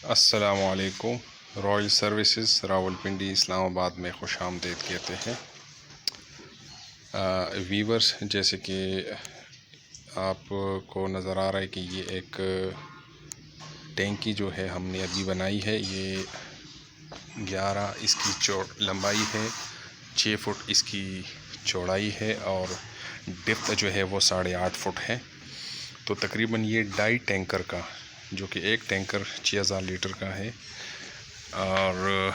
अस्सलामुअलैकुम। Royal services Rawalpindi Islamabad में खुश आमदीद कहते हैं। वीवर्स, जैसे कि आपको नज़र आ रहा है कि ये एक टैंकी जो है हमने अभी बनाई है। ये 11 इसकी लंबाई है, 6 फुट इसकी चौड़ाई है और डेप्थ जो है वो 8.5 फुट है। तो तकरीबन ये 2.5 टैंकर का, जो कि एक टैंकर 6000 लीटर का है, और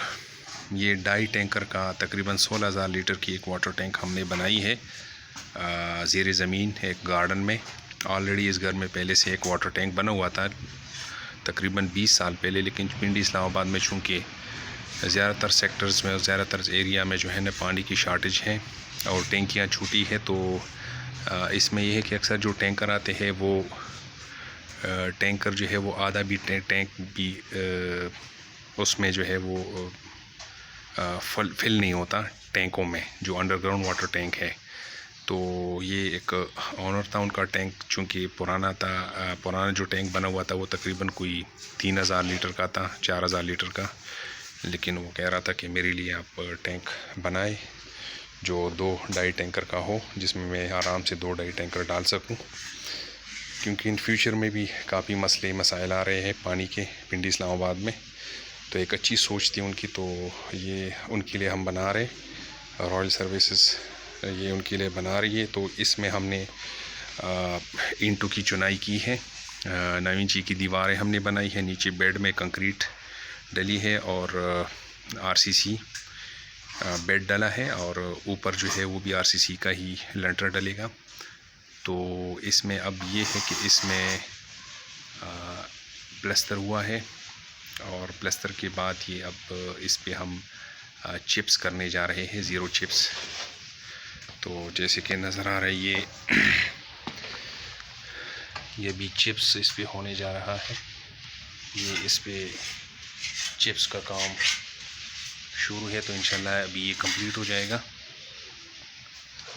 ये 2.5 टैंकर का तकरीबन 16000 लीटर की एक वाटर टैंक हमने बनाई है ज़ेर ज़मीन एक गार्डन में। ऑलरेडी इस घर में पहले से एक वाटर टैंक बना हुआ था तकरीबन 20 साल पहले, लेकिन पिंडी इस्लामाबाद में चूँकि ज़्यादातर सेक्टर्स में और ज़्यादातर एरिया में जो है ना पानी की शार्टेज है और टैंकियाँ छूटी है, तो इसमें यह है कि अक्सर जो टैंकर आते हैं वो टैंकर जो है वो आधा भी टैंक भी उसमें जो है वो फिल नहीं होता टैंकों में, जो अंडरग्राउंड वाटर टैंक है। तो ये एक ऑनर था उनका टैंक, चूँकि पुराना जो टैंक बना हुआ था वो तकरीबन कोई 3000 लीटर का था, 4000 लीटर का, लेकिन वो कह रहा था कि मेरे लिए आप टैंक बनाए जो 2-2.5 टैंकर का हो, जिसमें मैं आराम से 2-2.5 टैंकर डाल सकूं, क्योंकि इन फ्यूचर में भी काफ़ी मसाइल आ रहे हैं पानी के पिंडी इस्लामाबाद में। तो एक अच्छी सोच थी उनकी, तो ये उनके लिए हम बना रहे, रॉयल सर्विसेज ये उनके लिए बना रही है। तो इसमें हमने ईंटों की चुनाई की है, 9 इंची की दीवारें हमने बनाई है, नीचे बेड में कंक्रीट डली है और आरसीसी बेड डला है, और ऊपर जो है वो भी आरसीसी का ही लेंटर डलेगा। तो इसमें अब ये है कि इसमें प्लस्तर हुआ है, और प्लस्तर के बाद ये अब इस पे हम चिप्स करने जा रहे हैं, ज़ीरो चिप्स। तो जैसे कि नज़र आ रहा है ये भी चिप्स इस पे होने जा रहा है। ये इस पे चिप्स का काम शुरू है, तो इंशाल्लाह अभी ये कंप्लीट हो जाएगा।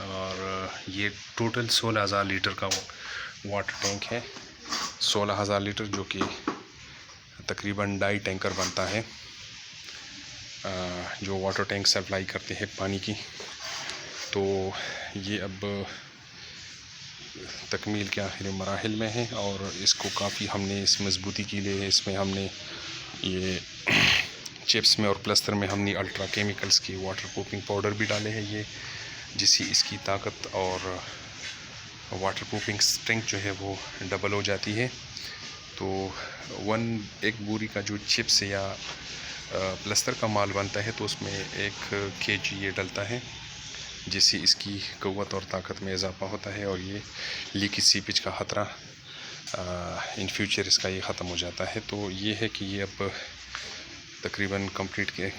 और ये टोटल 16000 लीटर का वाटर टैंक है, 16000 लीटर, जो कि तकरीबन 2.5 टैंकर बनता है जो वाटर टैंक सप्लाई करते हैं पानी की। तो ये अब तकमील के आखिरी मराहिल में है, और इसको काफ़ी हमने इस मजबूती के लिए इसमें हमने ये चिप्स में और प्लस्तर में हमने अल्ट्रा केमिकल्स की वाटर प्रूफिंग पाउडर भी डाले हैं, ये जिससे इसकी ताकत और वाटर प्रूफिंग स्ट्रेंथ जो है वो डबल हो जाती है। तो एक बोरी का जो चिप्स या प्लस्तर का माल बनता है, तो उसमें 1 kg ये डलता है, जिससे इसकी क़ुव्वत और ताकत में इजाफा होता है, और ये लीकेज सीपेज का ख़तरा इन फ्यूचर इसका ये ख़त्म हो जाता है। तो ये है कि ये अब तकरीबन कंप्लीट के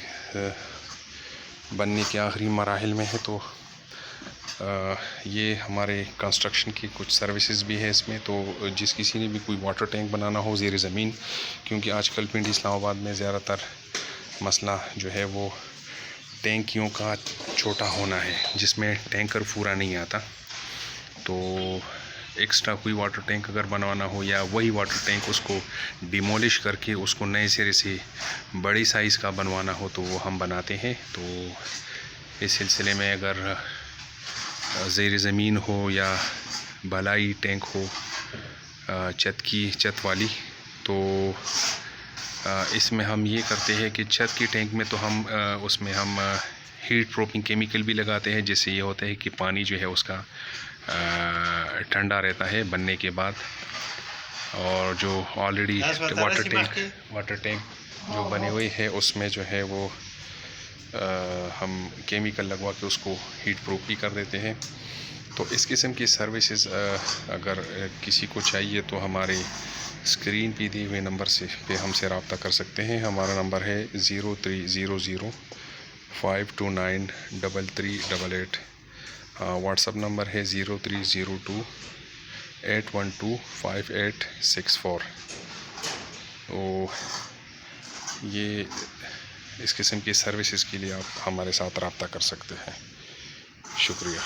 बनने के आखिरी मराहिल में है। तो ये हमारे कंस्ट्रक्शन की कुछ सर्विसेज भी है इसमें। तो जिस किसी ने भी कोई वाटर टैंक बनाना हो ज़ेर ज़मीन, क्योंकि आजकल पिंडी इस्लामाबाद में ज़्यादातर मसला जो है वो टैंकियों का छोटा होना है, जिसमें टैंकर पूरा नहीं आता। तो एक्स्ट्रा कोई वाटर टैंक अगर बनवाना हो, या वही वाटर टैंक उसको डिमोलिश करके उसको नए सिरे से बड़ी साइज़ का बनवाना हो, तो वो हम बनाते हैं। तो इस सिलसिले में अगर ज़ेर ज़मीन हो या भलाई टैंक हो छत वाली, तो इसमें हम ये करते हैं कि छत की टैंक में तो हम उसमें हम हीट प्रूफिंग केमिकल भी लगाते हैं, जिससे ये होता है कि पानी जो है उसका ठंडा रहता है बनने के बाद। और जो ऑलरेडी वाटर टैंक जो बने हुए हैं उसमें जो है वो हम केमिकल लगवा के उसको हीट प्रूफ भी कर देते हैं। तो इस किस्म की सर्विसेज अगर किसी को चाहिए तो हमारे स्क्रीन पे दिए हुए नंबर पे हमसे रब्ता कर सकते हैं। हमारा नंबर है 0300 529 3388। व्हाट्सअप नंबर है 0302 812 5864। तो ये इस किस्म की सर्विसेज के लिए आप हमारे साथ रब्ता कर सकते हैं। शुक्रिया।